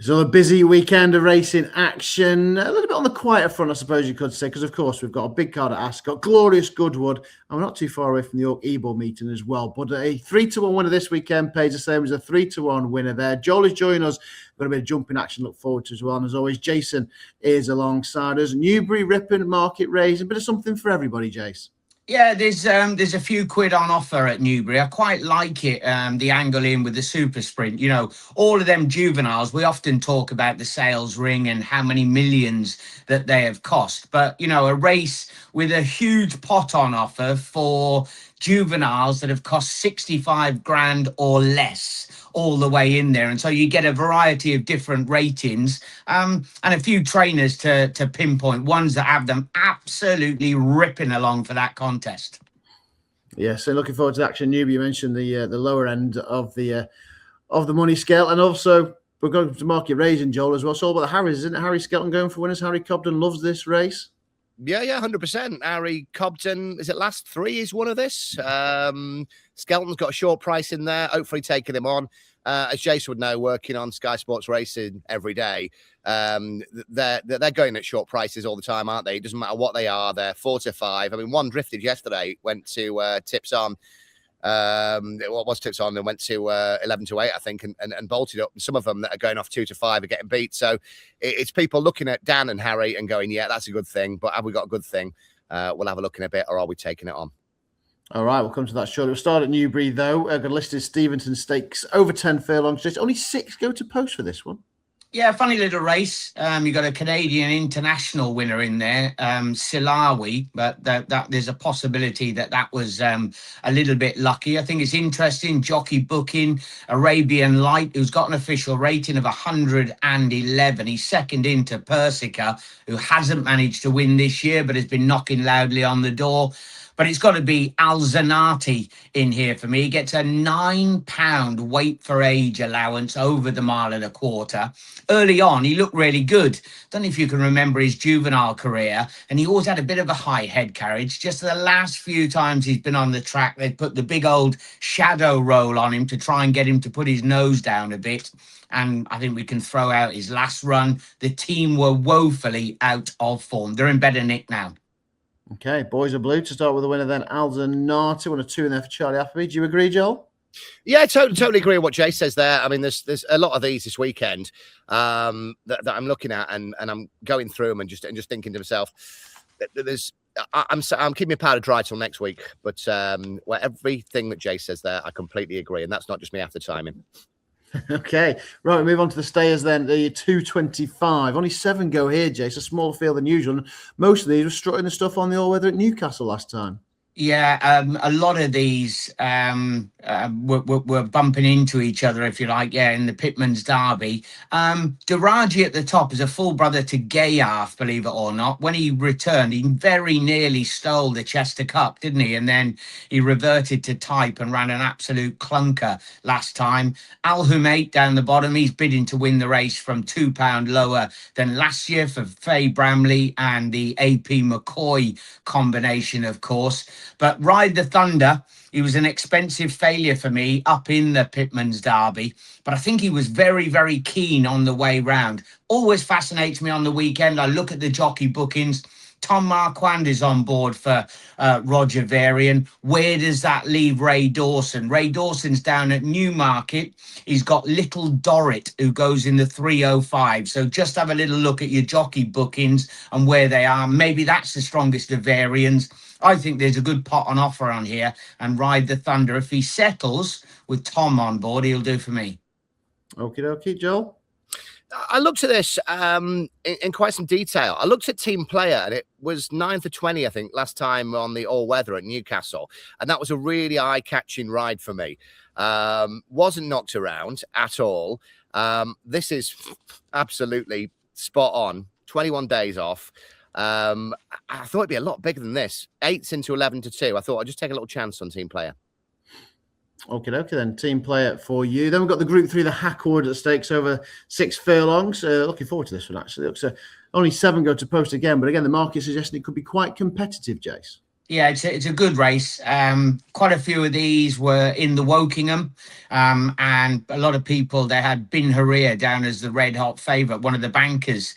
So a busy weekend of racing action, a little bit on the quieter front, I suppose you could say, because of course we've got a big card at Ascot, glorious Goodwood, and we're not too far away from the York Ebor meeting as well. But a 3-1 winner this weekend pays the same as a 3-1 winner there. Joel is joining us. Got a bit of jumping action to look forward to as well. And as always, Jason is alongside us. Newbury, Ripon, Market Rasen, a bit of something for everybody, Jace. Yeah, there's a few quid on offer at Newbury. I quite like it, the angle in with the Super Sprint. You know, all of them juveniles, we often talk about the sales ring and how many millions that they have cost. But, you know, a race with a huge pot on offer for juveniles that have cost 65 grand or less all the way in there. And so you get a variety of different ratings and a few trainers to pinpoint ones that have them absolutely ripping along for that contest. Yeah, so looking forward to the action. Newbury, you mentioned the lower end of the money scale, and also we're going to Market Rasen, Joel, as well. It's all about the Harrys, isn't it? Harry Skelton going for winners. Harry Cobden loves this race. Yeah, 100%. Harry Cobden, is it last three is one of this? Skelton's got a short price in there, hopefully taking him on. As Jason would know, working on Sky Sports Racing every day, they're going at short prices all the time, aren't they? It doesn't matter what they are. They're 4 to 5. I mean, one drifted yesterday, went to tips on. What was tips on? And went to 11 to 8, I think, and bolted up. And some of them that are going off 2 to 5 are getting beat. So it's people looking at Dan and Harry and going, yeah, that's a good thing. But have we got a good thing? We'll have a look in a bit, or are we taking it on? All right, we'll come to that shortly. We'll start at Newbury, though. Got listed Steventon Stakes, over 10 furlongs. Just only 6 go to post for this one. Yeah, funny little race. You got a Canadian international winner in there, Silawi, but that there's a possibility that was a little bit lucky. I think it's interesting. Jockey booking Arabian Light, who's got an official rating of 111. He's second into Persica, who hasn't managed to win this year, but has been knocking loudly on the door. But it's got to be Alzanati in here for me. He gets a £9 weight for age allowance over the 1.25 miles. Early on, he looked really good. Don't know if you can remember his juvenile career. And he always had a bit of a high head carriage. Just the last few times he's been on the track, they put the big old shadow roll on him to try and get him to put his nose down a bit. And I think we can throw out his last run. The team were woefully out of form. They're in better nick now. Okay, boys are blue to start with the winner then. Alzanati, 1 or 2 in there for Charlie Appleby. Do you agree, Joel? Yeah, totally agree with what Jay says there. I mean, there's a lot of these this weekend that I'm looking at and I'm going through them and just thinking to myself, I'm keeping my powder dry till next week. But everything that Jay says there, I completely agree, and that's not just me after timing. Okay, right, we move on to the stayers then. The 225. Only 7 go here, Jay. It's a smaller field than usual. Most of these were strutting the stuff on the all-weather at Newcastle last time. Yeah, a lot of these were bumping into each other, if you like, in the Pitman's Derby. Duraji at the top is a full brother to Gayarth, believe it or not. When he returned, he very nearly stole the Chester Cup, didn't he? And then he reverted to type and ran an absolute clunker last time. Al Humate down the bottom, he's bidding to win the race from £2 lower than last year for Faye Bramley and the AP McCoy combination, of course. But Ride the Thunder, he was an expensive failure for me up in the Pitman's Derby. But I think he was very, very keen on the way round. Always fascinates me on the weekend. I look at the jockey bookings. Tom Marquand is on board for Roger Varian. Where does that leave Ray Dawson? Ray Dawson's down at Newmarket. He's got Little Dorrit, who goes in the 305. So just have a little look at your jockey bookings and where they are. Maybe that's the strongest of Varians. I think there's a good pot on offer on here, and Ride the Thunder. If he settles with Tom on board, he'll do for me. Okie dokie, Joel. I looked at this in quite some detail. I looked at Team Player, and it was 9 for 20, I think, last time on the all-weather at Newcastle. And that was a really eye-catching ride for me. Wasn't knocked around at all. This is absolutely spot on. 21 days off. I thought it'd be a lot bigger than this. 8s into 11 to 2. I thought I'd just take a little chance on Team Player. Okay, then Team Player for you. Then we've got the Group 3, the Hackwood Stakes, over 6 furlongs. Looking forward to this one, actually. Looks only 7 go to post again, but again, the market suggesting it could be quite competitive, Jace. Yeah, it's a good race. Quite a few of these were in the Wokingham, and a lot of people, they had Bin Harir down as the red hot favourite, one of the bankers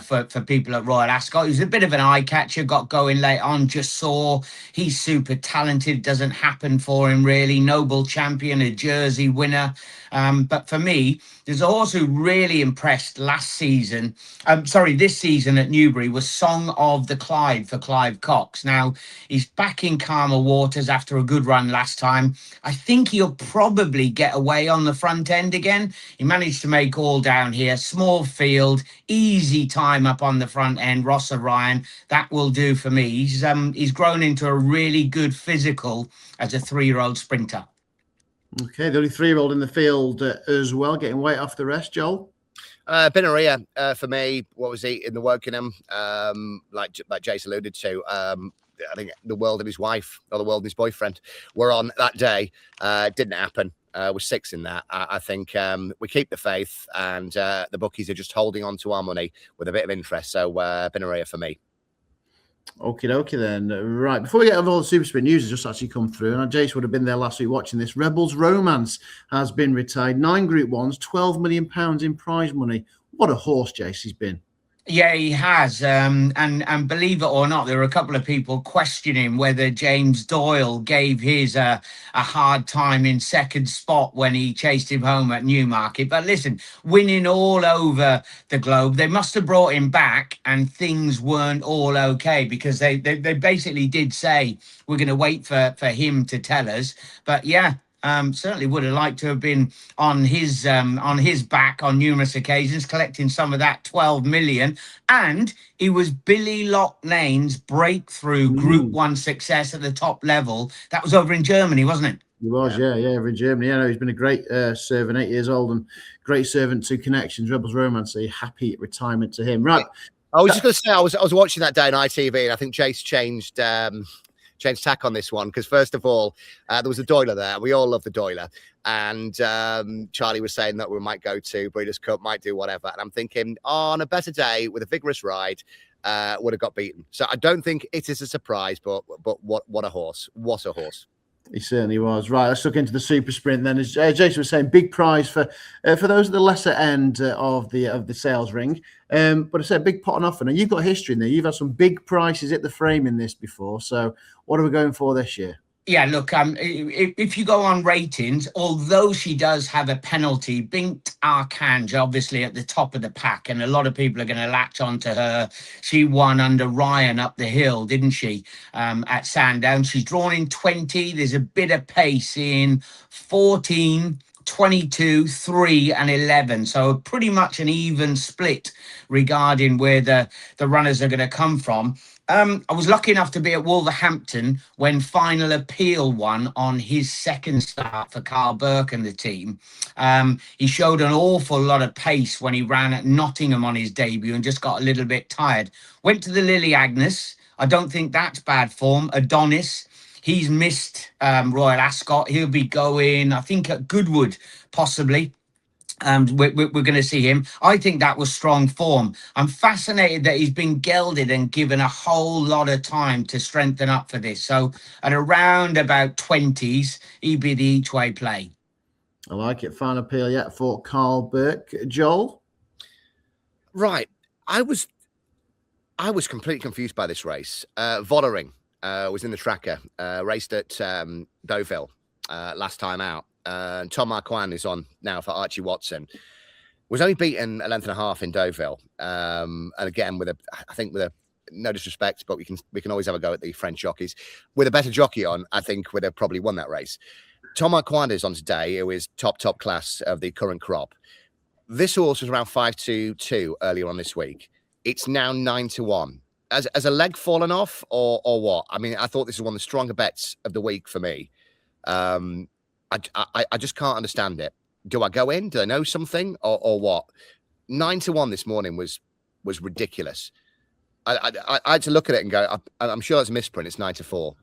for people at Royal Ascot. He was a bit of an eye catcher, got going late on, just saw he's super talented, doesn't happen for him really. Noble champion, a Jersey winner. But for me, there's a horse who really impressed this season at Newbury was Song of the Clyde for Clive Cox. Now, he's back in calmer waters after a good run last time. I think he'll probably get away on the front end again. He managed to make all down here. Small field, easy time up on the front end. Ross O'Ryan, that will do for me. He's grown into a really good physical as a 3-year-old sprinter. Okay, the only 3-year-old in the field as well, getting weight off the rest, Joel. Bin Harir, for me, what was he in the Wokingham? Like Jace alluded to, I think the world and his wife, or the world and his boyfriend, were on that day. Didn't happen. We're 6 in that. I think we keep the faith, and the bookies are just holding on to our money with a bit of interest. So Bin Harir for me. Okie dokie then. Right, before we get on all the Super Sprint news has just actually come through, and Jace would have been there last week watching this. Rebels Romance has been retired. 9 Group 1s, £12 million in prize money. What a horse, Jace, he's been. Yeah, he has. And believe it or not, there were a couple of people questioning whether James Doyle gave his a hard time in second spot when he chased him home at Newmarket. But listen, winning all over the globe, they must have brought him back and things weren't all okay, because they basically did say, we're going to wait for him to tell us. But yeah, certainly would have liked to have been on his back on numerous occasions, collecting some of that 12 million. And he was Billy Loughnane's breakthrough Group 1 success at the top level. That was over in Germany, wasn't it? He was, yeah, over in Germany. Yeah, no, he's been a great servant, 8 years old, and great servant to Connections, Rebels Romance. A happy retirement to him. Right. I was just going to say, I was watching that day on ITV, and I think Jace changed tack on this one, because first of all, there was a Doyler there. We all love the Doyler, and Charlie was saying that we might go to Breeders' Cup, might do whatever, and I'm thinking on a better day with a vigorous ride would have got beaten. So I don't think it is a surprise, but what a horse. He certainly was. Right, let's look into the Super Sprint then. As Jason was saying, big prize for those at the lesser end of the sales ring. But I said big pot and offer. Now, you've got history in there. You've had some big prices at the frame in this before. So what are we going for this year? Yeah, look, if you go on ratings, although she does have a penalty, Binkt Archange, obviously at the top of the pack, and a lot of people are going to latch onto her. She won under Ryan up the hill, didn't she, at Sandown? She's drawn in 20. There's a bit of pace in 14, 22, 3 and 11. So pretty much an even split regarding where the runners are going to come from. I was lucky enough to be at Wolverhampton when Final Appeal won on his second start for Carl Burke and the team. He showed an awful lot of pace when he ran at Nottingham on his debut and just got a little bit tired. Went to the Lily Agnes. I don't think that's bad form. Adonis, he's missed Royal Ascot. He'll be going, I think, at Goodwood, possibly. We're going to see him. I think that was strong form. I'm fascinated that he's been gelded and given a whole lot of time to strengthen up for this. So at around about 20s, he'd be the each way play. I like it. Final appeal yet for Carl Burke. Joel? Right. I was completely confused by this race. Vollering was in the tracker, raced at Deauville last time out. Tom Marquand is on now for Archie Watson. Was only beaten a length and a half in Deauville, and again with no disrespect, but we can always have a go at the French jockeys. With a better jockey on, I think would have probably won that race. Tom Marquand is on today, who is top class of the current crop. This horse was around 5-2 earlier on this week. It's now 9-1. As a leg fallen off, or what? I mean, I thought this was one of the stronger bets of the week for me. I just can't understand it. Do I go in? Do I know something, or what? 9-1 this morning was ridiculous. I had to look at it and go, I'm sure it's a misprint. It's 9-4.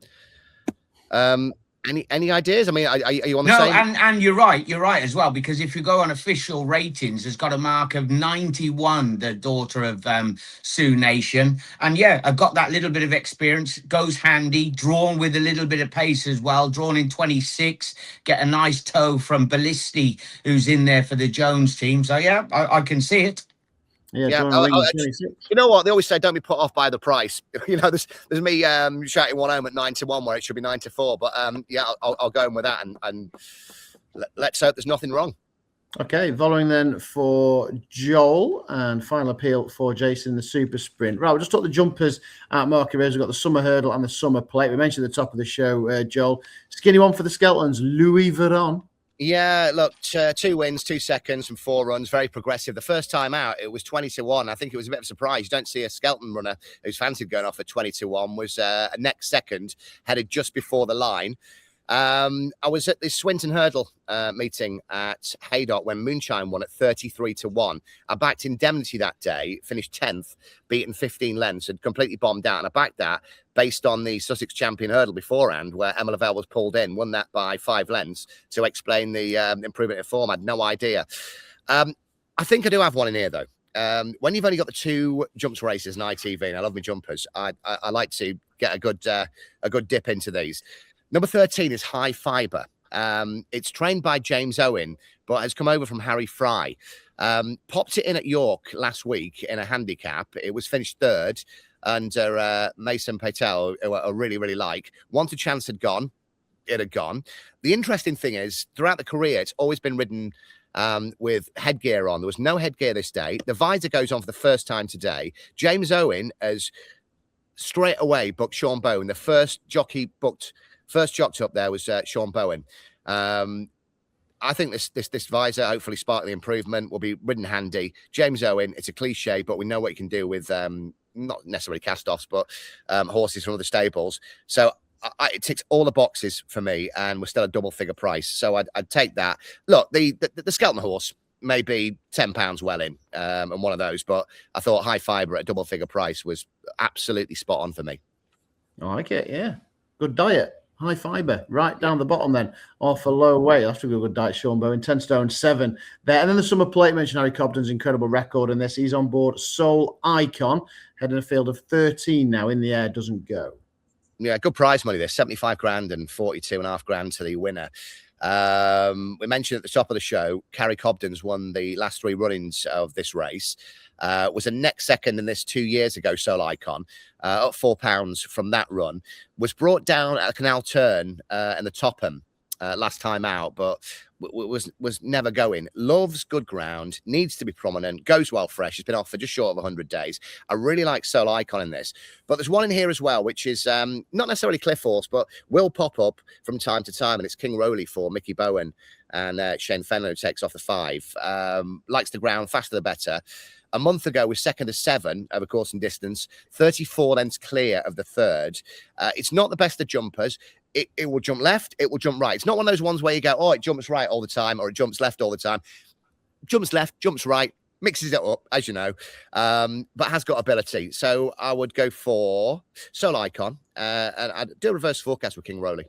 Any ideas? I mean, are you on the No, same? and you're right as well, because if you go on official ratings, it's got a mark of 91, the daughter of Sioux Nation. And yeah, I've got that little bit of experience, goes handy, drawn with a little bit of pace as well, drawn in 26, get a nice toe from Ballisti, who's in there for the Jones team. So yeah, I can see it. Yeah, Yeah, drawing a ring in 26. you know what? They always say don't be put off by the price. You know, there's me shouting one home at 9-1 where it should be 9-4. But yeah, I'll go in with that, and let's hope there's nothing wrong. Okay, following then for Joel, and final appeal for Jason in the Super Sprint. Right, we'll just talk the jumpers at Market Rasen. We've got the Summer Hurdle and the Summer Plate. We mentioned at the top of the show, Joel. Skinny one for the Skeltons, Louis Vuitton. Yeah, look, 2 wins, 2 seconds, and 4 runs. Very progressive. The first time out, it was 20-1. I think it was a bit of a surprise. You don't see a Skelton runner who's fancied going off at 20-1. Was a next second, headed just before the line. I was at the Swinton Hurdle meeting at Haydock when Moonshine won at 33-1. I backed Indemnity that day, finished 10th, beaten 15 lengths, had completely bombed out. And I backed that based on the Sussex Champion Hurdle beforehand, where Emma Lavelle was pulled in, won that by 5 lengths to explain the improvement in form. I had no idea. I think I do have one in here, though. When you've only got the 2 jumps races in ITV, and I love my jumpers, I like to get a good dip into these. Number 13 is High Fibre. It's trained by James Owen, but has come over from Harry Fry. Popped it in at York last week in a handicap. It was finished 3rd under Mason Patel, who I really, really like. Once a chance had gone, it had gone. The interesting thing is, throughout the career, it's always been ridden with headgear on. There was no headgear this day. The visor goes on for the first time today. James Owen has straight away booked Sean Bowen. The first jock up there was Sean Bowen. I think this visor, hopefully sparkly improvement, will be ridden handy. James Owen, it's a cliche, but we know what you can do with not necessarily cast-offs, but horses from other stables. So it ticks all the boxes for me, and we're still a double-figure price. So I'd take that. Look, the Skelton horse may be £10 well in, and one of those, but I thought High Fibre at a double-figure price was absolutely spot on for me. I like it, yeah. Good diet. High fibre, right down the bottom then, off a low weight. That's a good diet, Sean Bowen, 10 stone 7 there. And then the Summer Plate, mentioned Harry Cobden's incredible record in this. He's on board Soul Icon, heading a field of 13 now. In the air, doesn't go. Yeah, good prize money there, 75 grand and 42.5 grand to the winner. We mentioned at the top of the show, Harry Cobden's won the last 3 runnings of this race. Was a next second in this 2 years ago, Soul Icon, up £4 from that run. Was brought down at a canal turn in the Topham last time out, but was never going. Loves good ground, needs to be prominent, goes well fresh. It's been off for just short of 100 days. I really like Soul Icon in this, but there's one in here as well, which is not necessarily Cliff Horse, but will pop up from time to time, and it's King Rowley for Mickey Bowen and Shane Fenner, who takes off the 5. Likes the ground, faster the better. A month ago was 2nd of 7 over course and distance, 34 lengths clear of the 3rd. It's not the best of jumpers. It will jump left, it will jump right. It's not one of those ones where you go, oh, it jumps right all the time, or it jumps left all the time. Jumps left, jumps right, mixes it up, as you know, but has got ability. So I would go for Soul Icon, and I'd do a reverse forecast with King Rowley.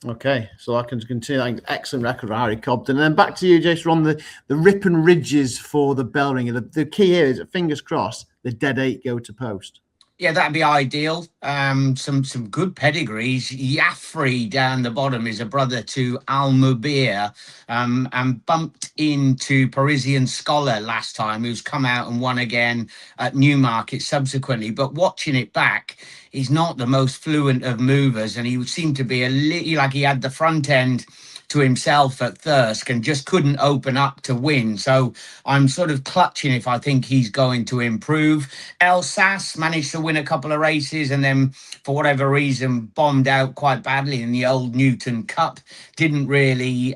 Okay, so I can continue. Excellent record for Harry Cobden. And then back to you, Jason, on the Ripon Ridges for the bell ringer. The key here is, fingers crossed, the dead 8 go to post. Yeah, that'd be ideal. Some good pedigrees. Yaffrey down the bottom is a brother to Almubir, and bumped into Parisian Scholar last time, who's come out and won again at Newmarket subsequently. But watching it back, he's not the most fluent of movers, and he seemed to be a little like he had the front end to himself at Thirsk and just couldn't open up to win. So I'm sort of clutching if I think he's going to improve. El Sass managed to win a couple of races and then, for whatever reason, bombed out quite badly in the Old Newton Cup. Didn't really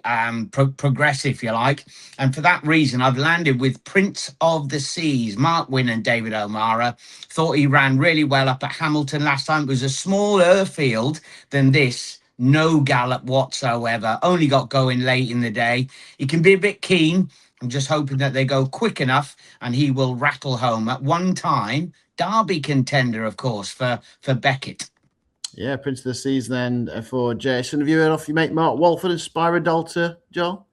progress, if you like. And for that reason, I've landed with Prince of the Seas, Mark Wynne and David O'Mara. Thought he ran really well up at Hamilton last time. It was a smaller field than this. No gallop whatsoever. Only got going late in the day. He can be a bit keen. I'm just hoping that they go quick enough and he will rattle home. At one time, Derby contender, of course, for Beckett. Yeah, Prince of the Seas then for Jason. Have you heard off your mate Mark Walford and Spyro Delta, Joel?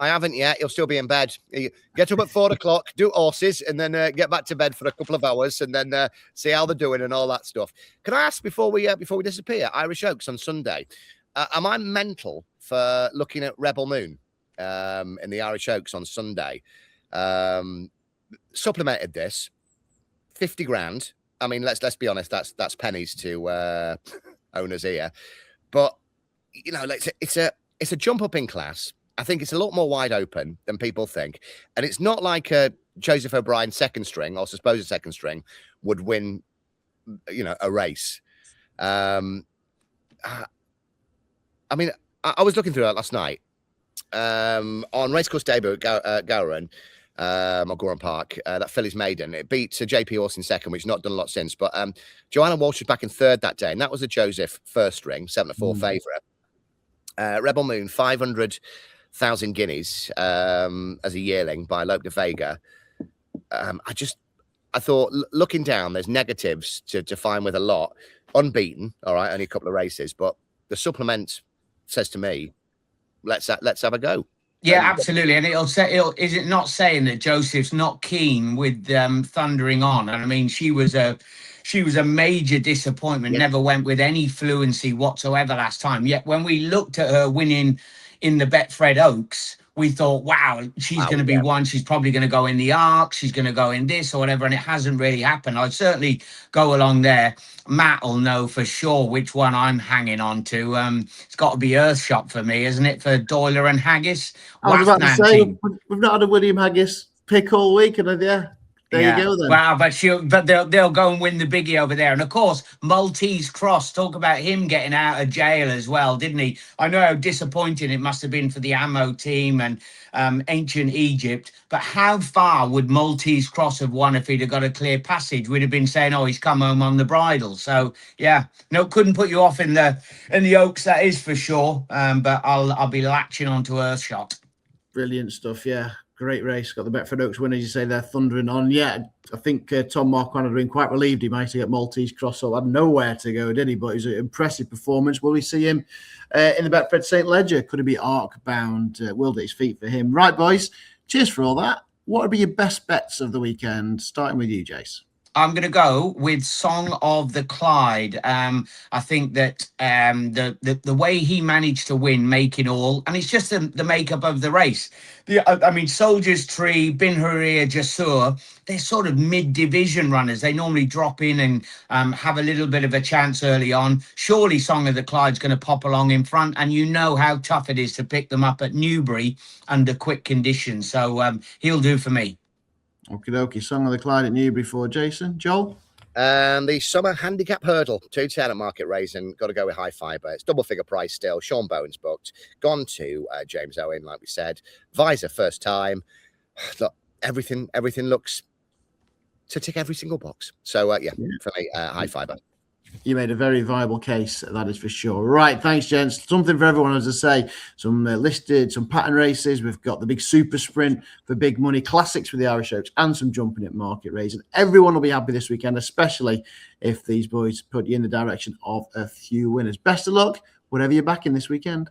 I haven't yet. He'll still be in bed. You get up at 4 o'clock, do horses, and then get back to bed for a couple of hours, and then see how they're doing and all that stuff. Can I ask before we disappear? Irish Oaks on Sunday. Am I mental for looking at Rebel Moon in the Irish Oaks on Sunday? Supplemented this 50 grand. I mean, let's be honest. That's pennies to owners here, but you know, it's a jump up in class. I think it's a lot more wide open than people think. And it's not like a Joseph O'Brien second string or supposed second string would win, you know, a race. I mean, I was looking through that last night on Racecourse debut at Gowran, or Goran Park, that filly's maiden. It beat JP Horse in second, which not done a lot since. But Joanna Walsh was back in third that day, and that was a Joseph first string, 7-4 favourite. Rebel Moon, 500,000 guineas as a yearling by Lope de Vega. I thought, looking down, there's negatives to find with a lot. Unbeaten, all right, only a couple of races, but the supplement says to me, let's have a go. Yeah, absolutely. And is it not saying that Joseph's not keen with thundering on? And I mean, she was a major disappointment, never went with any fluency whatsoever last time. Yet when we looked at her winning in the Betfred Oaks, we thought, wow, she's going to be one. She's probably going to go in the Arc. She's going to go in this or whatever. And it hasn't really happened. I'd certainly go along there. Matt will know for sure which one I'm hanging on to. It's got to be Earthshot for me, isn't it? For Doyler and Haggis. I was about to say, we've not had a William Haggis pick all week. And there you go then. Wow, but they'll go and win the biggie over there. And of course, Maltese Cross, talk about him getting out of jail as well, didn't he? I know how disappointing it must have been for the Ammo team and Ancient Egypt, but how far would Maltese Cross have won if he'd have got a clear passage? We'd have been saying, oh, he's come home on the bridle. So yeah, no, couldn't put you off in the Oaks, that is for sure. But I'll be latching on to Earthshot. Brilliant stuff, yeah. Great race. Got the Betfred Oaks win, as you say, they're thundering on. Yeah, I think Tom Marquand had been quite relieved he managed to get Maltese Cross up. Had nowhere to go, did he? But it was an impressive performance. Will we see him in the Betfred St. Ledger? Could it be Arc bound? Willed at his feet for him. Right, boys. Cheers for all that. What would be your best bets of the weekend? Starting with you, Jace. I'm going to go with Song of the Clyde. I think that the way he managed to win, making all, and it's just the makeup of the race. I mean, Soldier's Tree, Bin Hurriya, Jasur, they're sort of mid-division runners. They normally drop in and have a little bit of a chance early on. Surely Song of the Clyde's going to pop along in front, and you know how tough it is to pick them up at Newbury under quick conditions. So he'll do for me. Okie dokie. Song of the Clyde at Newbury for Jason. Joel? The summer handicap hurdle, 210 at Market Rasen. Got to go with High Fibre. It's double figure price still. Sean Bowen's booked. Gone to James Owen, like we said. Visor first time. Look, everything looks to tick every single box. So, for me, High Fibre. You made a very viable case, that is for sure. Right, thanks, gents. Something for everyone, as I say. Some listed, some pattern races. We've got the big Super Sprint for big money, classics for the Irish Oaks, and some jumping at Market Rasen. Everyone will be happy this weekend, especially if these boys put you in the direction of a few winners. Best of luck, whatever you're backing this weekend.